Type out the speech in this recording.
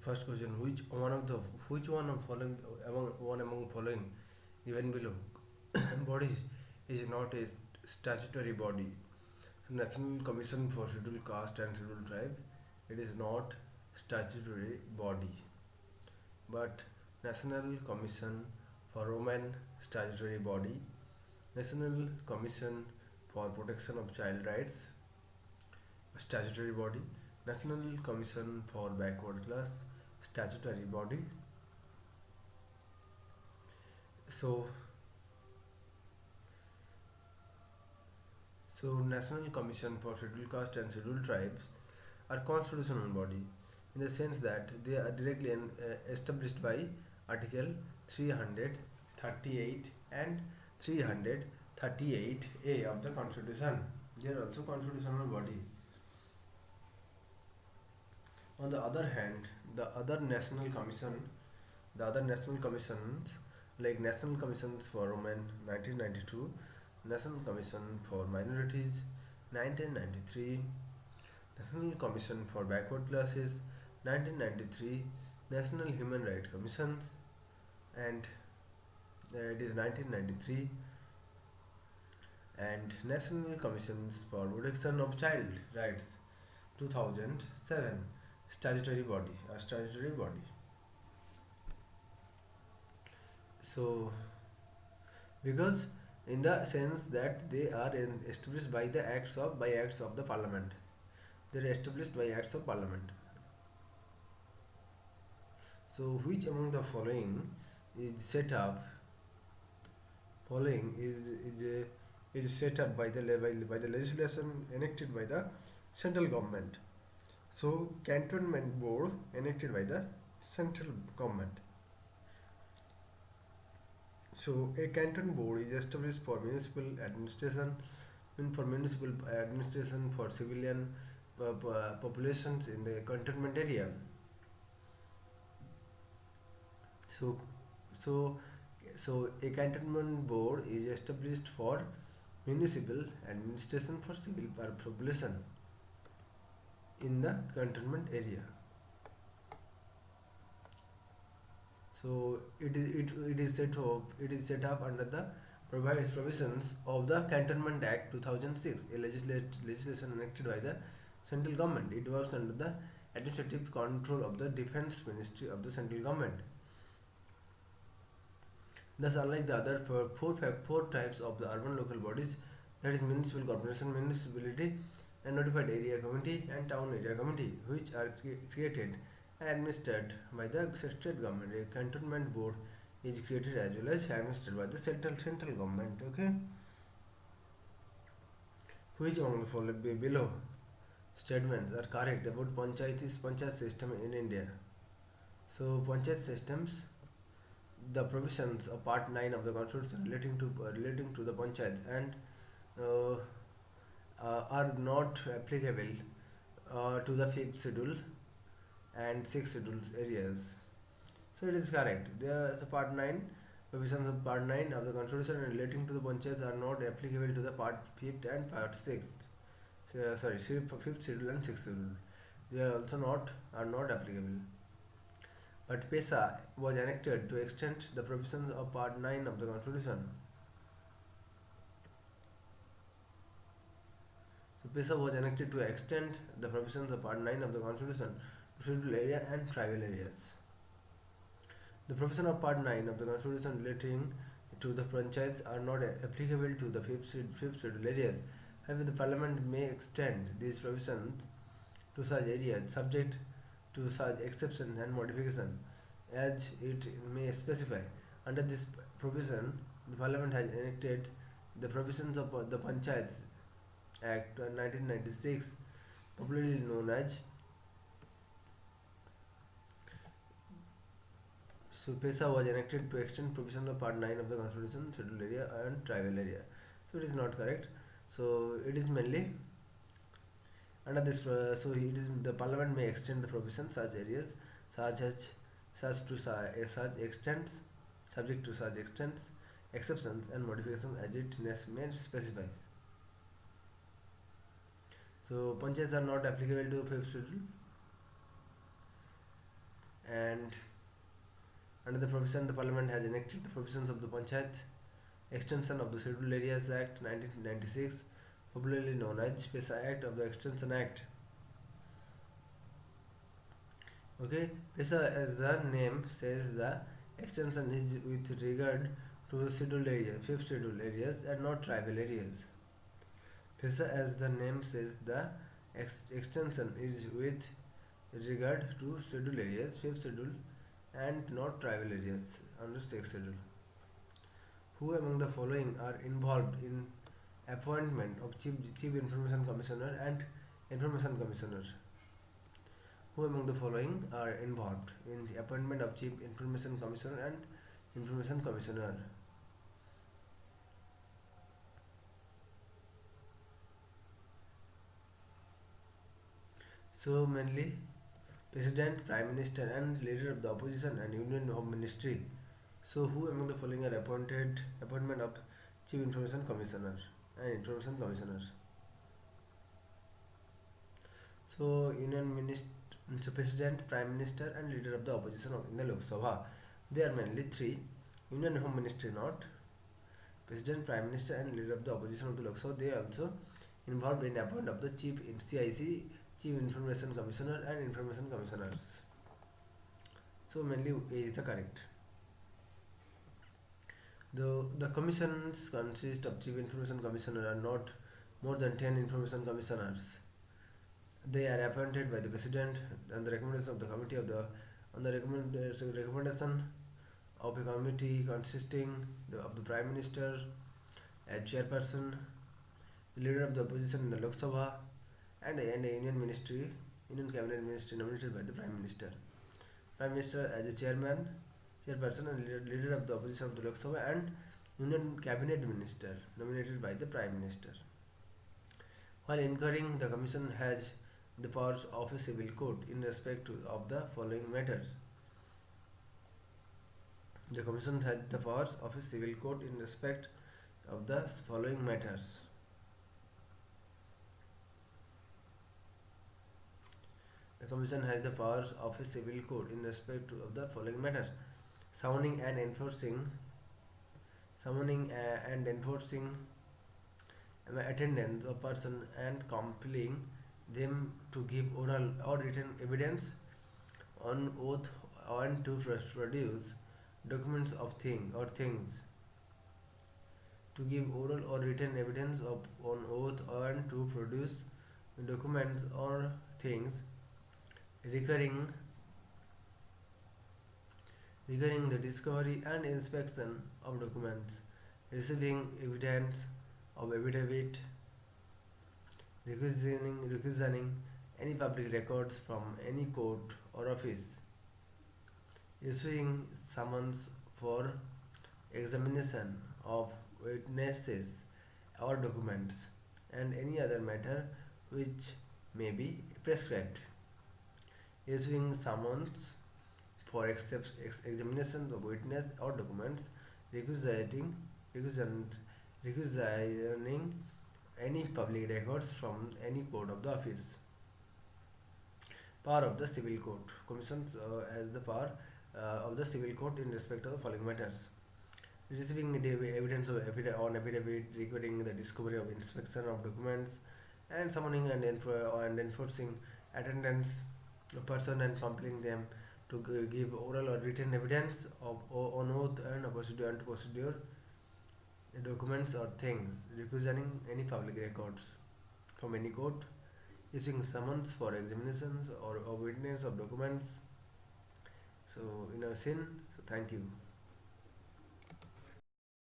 First question: which one of following among following given below bodies is not a statutory body? So National Commission for Scheduled Caste and Scheduled Tribe, it is not statutory body, but National Commission for Women, statutory body. National Commission for Protection of Child Rights, statutory body. National Commission for Backward Class, statutory body. So, National Commission for Scheduled Caste and Scheduled Tribes are constitutional body in the sense that they are directly established by Article 338 and 338A of the Constitution. They are also constitutional body. On the other hand, the other national commissions like National Commissions for Women 1992, National Commission for Minorities 1993, National Commission for Backward Classes 1993, National Human Rights Commissions and it is 1993, and National Commissions for Protection of Child Rights 2007, statutory body. So because in the sense that they are established by acts of the parliament, they are established by acts of parliament. So which among the following is set up by the legislation enacted by the central government? So cantonment board enacted by the central government. So a canton board is established for municipal administration for civilian populations in the cantonment area. So a cantonment board is established for municipal administration for civil population in the cantonment area. So it is set up under the provisions of the Cantonment Act 2006, a legislation enacted by the central government. It works under the administrative control of the Defence Ministry of the central government. Thus, unlike the other four types of the urban local bodies, that is municipal corporation, municipality, and notified area committee and town area committee, which are created and administered by the state government, a cantonment board is created as well as administered by the central government. Okay. Which among the following below statements are correct about panchayat system in India? So panchayat systems, the provisions of Part 9 of the Constitution relating to the panchayats and are not applicable to the 5th schedule and 6th schedule areas. So it is correct. The Part 9 provisions of Part 9 of the Constitution relating to the panchayats are not applicable to the Part 5th and Part 6th. 5th schedule and 6th schedule. They are also not applicable. But PESA was enacted to extend the provisions of Part 9 of the Constitution. So PESA was enacted to extend the provisions of Part 9 of the Constitution to scheduled area and tribal areas. The provision of Part 9 of the Constitution relating to the panchayats are not applicable to the 5th scheduled areas. However, the Parliament may extend these provisions to such areas subject to such exceptions and modification as it may specify. Under this provision, the Parliament has enacted the provisions of the Panchayats Act 1996, popularly known as. So PESA was enacted to extend provisions of Part 9 of the Constitution, scheduled area and tribal area. So it is not correct. So it is mainly under this. So it is the Parliament may extend the provisions such areas such extents, subject to such extents, exceptions and modifications as it may specify. So panchayats are not applicable to 5th schedule And under the provision, the Parliament has enacted the provisions of the Panchayat Extension of the Scheduled Areas Act 1996, popularly known as PESA Act of the Extension Act. Okay, PESA, as the name says, the extension is with regard to scheduled areas, fifth scheduled areas, and not tribal areas. PESA, as the name says, the extension is with regard to scheduled areas, fifth schedule, and not tribal areas under sixth schedule. Who among the following are involved in appointment of Chief Information Commissioner and Information Commissioner? Who among the following are involved in the appointment of Chief Information Commissioner and Information Commissioner? So mainly President, Prime Minister and Leader of the Opposition and Union Home Ministry. So who among the following are appointment of Chief Information Commissioner and Information Commissioner? So President, Prime Minister and Leader of the Opposition in the Lok Sabha. They are mainly three. Union Home Ministry not. President, Prime Minister and Leader of the Opposition of the Lok Sabha. They are also involved in appointment of the Chief CIC, Chief Information Commissioner and Information Commissioners. So mainly A is the correct. The commissions consist of Chief Information Commissioner and not more than 10 Information Commissioners. They are appointed by the President and the recommendation of the committee of the on the recommendation of a committee consisting of the Prime Minister as chairperson, the Leader of the Opposition in the Lok Sabha, and a Union Cabinet Ministry nominated by the Prime Minister. Prime Minister as a chairperson and leader of the opposition of the Lok Sabha, and Union Cabinet Minister nominated by the Prime Minister. While inquiring, the Commission has the powers of a civil court in respect of the following matters. The Commission has the powers of a civil court in respect of the following matters. The Commission has the powers of a civil court in respect of the following matters: summoning and enforcing attendance of person and compelling them to give oral or written evidence on oath and to produce documents of things. To give oral or written evidence on oath and to produce documents or things regarding the discovery and inspection of documents, receiving evidence of affidavit, requisitioning any public records from any court or office, issuing summons for examination of witnesses or documents, and any other matter which may be prescribed. Issuing summons for examination of witness or documents, requisitioning any public records from any court of the office. Power of the civil court. Commission has the power of the civil court in respect of the following matters: receiving evidence on affidavit, recording the discovery of inspection of documents, and summoning and enforcing attendance of person and compelling them to give oral or written evidence on oath and to procedure documents or things, requisitioning any public records from any court, issuing summons for examinations or witness of documents. So in a sin, so thank you.